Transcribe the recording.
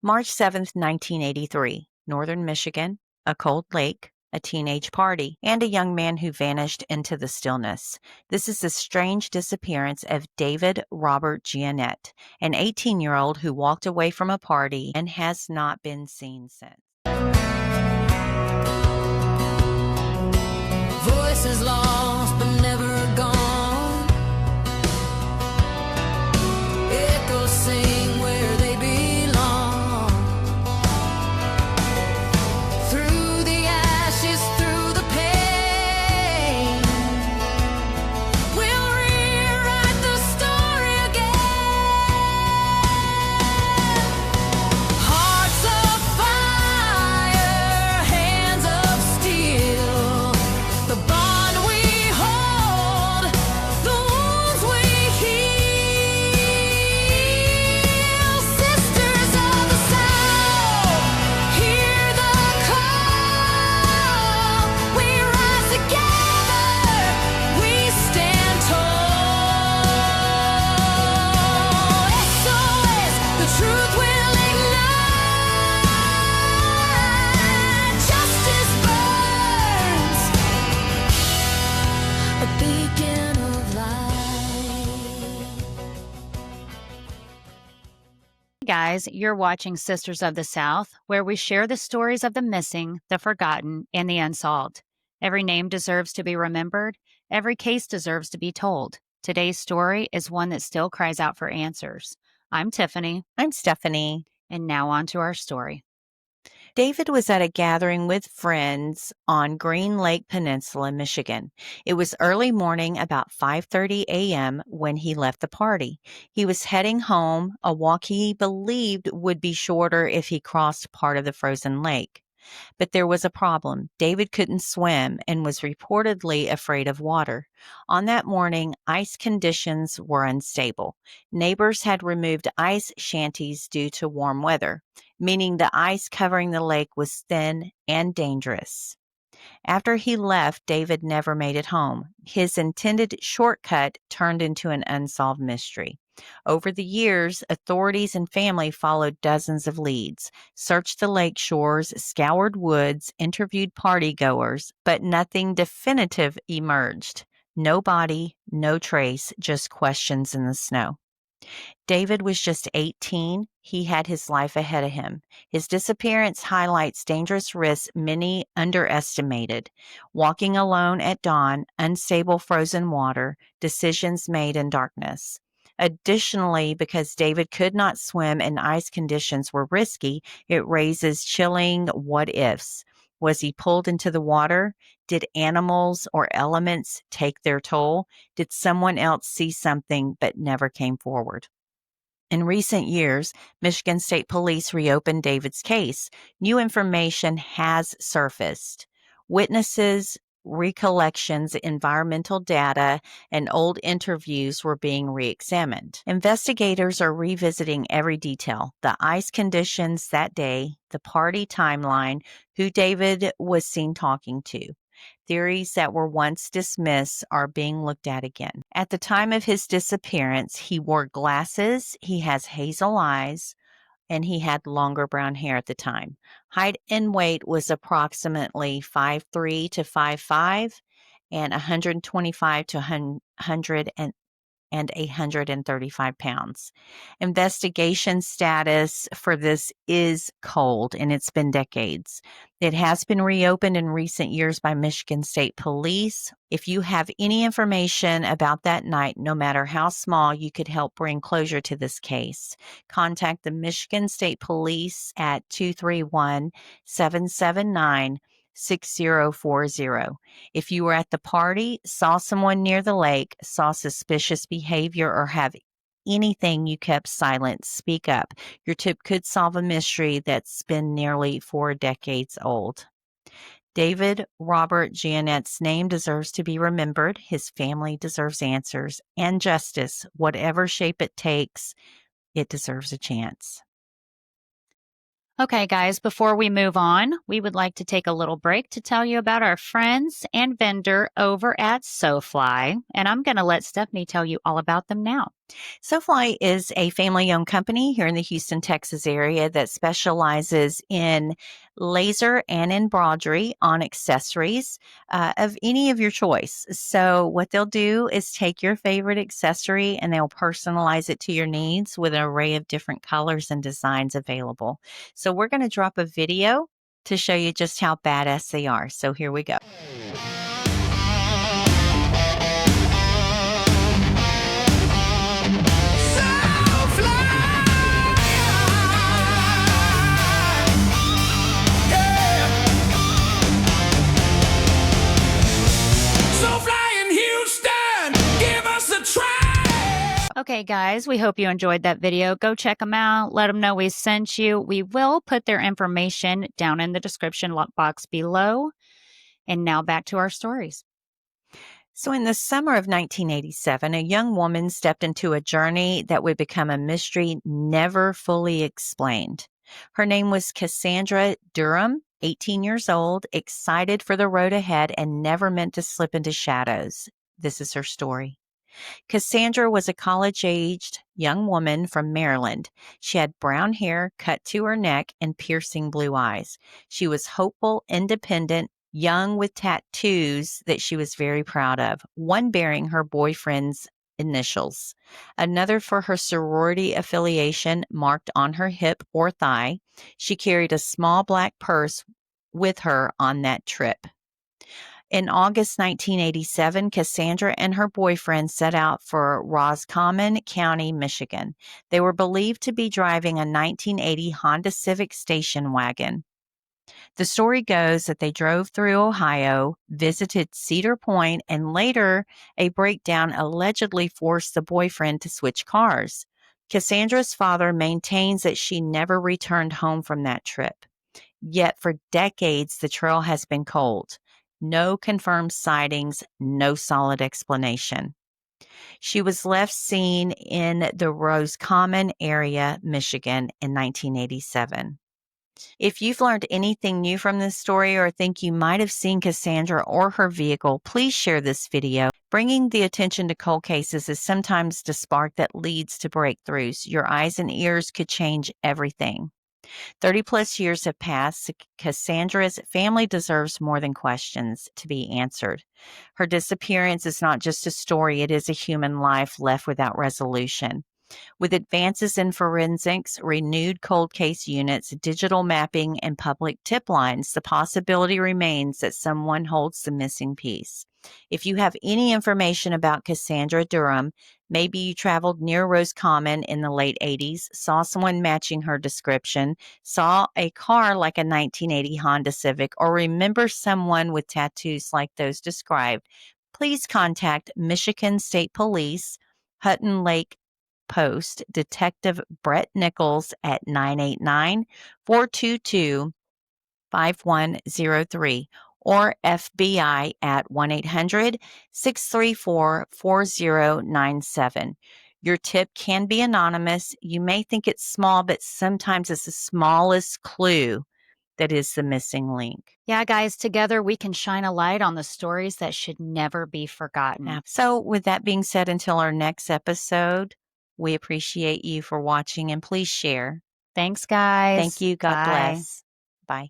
March 7th, 1983, Northern Michigan, a cold lake, a teenage party, and a young man who vanished into the stillness. This is the strange disappearance of David Robert Gionet, an 18-year-old who walked away from a party and has not been seen since. Voices lost but never gone. Echoes sing where they belong. Through the ashes, through the pain, we'll rewrite the story again. Hearts of fire, hands of steel. The bond we hold, the wounds we heal. Sisters of the South, hear the call. We rise together, we stand tall. SOS, the truth will ignite. Justice burns, a beacon of light. Hey guys, you're watching Sisters of the South, where we share the stories of the missing, the forgotten, and the unsolved. Every name deserves to be remembered. Every case deserves to be told. Today's story is one that still cries out for answers. I'm Tiffany, I'm Stephanie. and now on to our story. David was at a gathering with friends on Green Lake Peninsula, Michigan. It was early morning, about 5:30 a.m., when he left the party. He was heading home, a walk he believed would be shorter if he crossed part of the frozen lake. But there was a problem. David couldn't swim and was reportedly afraid of water. On that morning, ice conditions were unstable. Neighbors had removed ice shanties due to warm weather, meaning the ice covering the lake was thin and dangerous. After he left, David never made it home. His intended shortcut turned into an unsolved mystery. Over the years, authorities and family followed dozens of leads, searched the lake shores, scoured woods, interviewed partygoers, but nothing definitive emerged. No body, no trace, just questions in the snow. David was just 18. He had his life ahead of him. His disappearance highlights dangerous risks many underestimated. Walking alone at dawn, unstable frozen water, decisions made in darkness. Additionally, because David could not swim and ice conditions were risky, it raises chilling what-ifs. Was he pulled into the water? Did animals or elements take their toll? Did someone else see something but never came forward? In recent years, Michigan State Police reopened David's case. New information has surfaced. Witnesses, recollections, environmental data, and old interviews were being re-examined. Investigators are revisiting every detail: the ice conditions that day, the party timeline, who David was seen talking to. Theories that were once dismissed are being looked at again. At the time of his disappearance, he wore glasses, he has hazel eyes, and he had longer brown hair at the time. Height and weight was approximately 5'3" to 5'5", and 125 to 135 pounds. Investigation status for this is cold, and it's been decades. It has been reopened in recent years by Michigan State Police. If you have any information about that night, no matter how small, you could help bring closure to this case. Contact the Michigan State Police at 231-779-6040. If you were at the party, saw someone near the lake, saw suspicious behavior, or have anything you kept silent, speak up. Your tip could solve a mystery that's been nearly 4 decades old. David Robert Gionet's name deserves to be remembered. His family deserves answers and justice. Whatever shape it takes, it deserves a chance. Okay, guys, before we move on, we would like to take a little break to tell you about our friends and vendor over at SoFly, and I'm going to let Stephanie tell you all about them now. SoFly is a family-owned company here in the Houston, Texas area that specializes in laser and embroidery on accessories of any of your choice. So what they'll do is take your favorite accessory and they'll personalize it to your needs with an array of different colors and designs available. So we're going to drop a video to show you just how badass they are. So here we go. Okay, guys, we hope you enjoyed that video. Go check them out. Let them know we sent you. We will put their information down in the description box below. And now back to our stories. So, in the summer of 1987, a young woman stepped into a journey that would become a mystery never fully explained. Her name was Cassandra Durham, 18 years old, excited for the road ahead and never meant to slip into shadows. This is her story. Cassandra was a college-aged young woman from Maryland. She had brown hair cut to her neck and piercing blue eyes. She was hopeful, independent, young with tattoos that she was very proud of, one bearing her boyfriend's initials, another for her sorority affiliation marked on her hip or thigh. She carried a small black purse with her on that trip. In August 1987, Cassandra and her boyfriend set out for Roscommon County, Michigan. They were believed to be driving a 1980 Honda Civic station wagon. The story goes that they drove through Ohio, visited Cedar Point, and later a breakdown allegedly forced the boyfriend to switch cars. Cassandra's father maintains that she never returned home from that trip. Yet for decades, the trail has been cold. No confirmed sightings, no solid explanation. She was left seen in the Roscommon area, Michigan in 1987. If you've learned anything new from this story or think you might have seen Cassandra or her vehicle, please share this video. Bringing the attention to cold cases is sometimes the spark that leads to breakthroughs. Your eyes and ears could change everything. 30 plus years have passed. Cassandra's family deserves more than questions to be answered. Her disappearance is not just a story, it is a human life left without resolution. With advances in forensics, renewed cold case units, digital mapping, and public tip lines, the possibility remains that someone holds the missing piece. If you have any information about Cassandra Durham, maybe you traveled near Roscommon in the late 80s, saw someone matching her description, saw a car like a 1980 Honda Civic, or remember someone with tattoos like those described, please contact Michigan State Police, Hutton Lake Post, Detective Brett Nichols at 989-422-5103 or FBI at 1-800-634-4097. Your tip can be anonymous. You may think it's small, but sometimes it's the smallest clue that is the missing link. Yeah, guys, together we can shine a light on the stories that should never be forgotten. So, with that being said, until our next episode, we appreciate you for watching and please share. Thanks, guys. Thank you. God Bye. bless. Bye.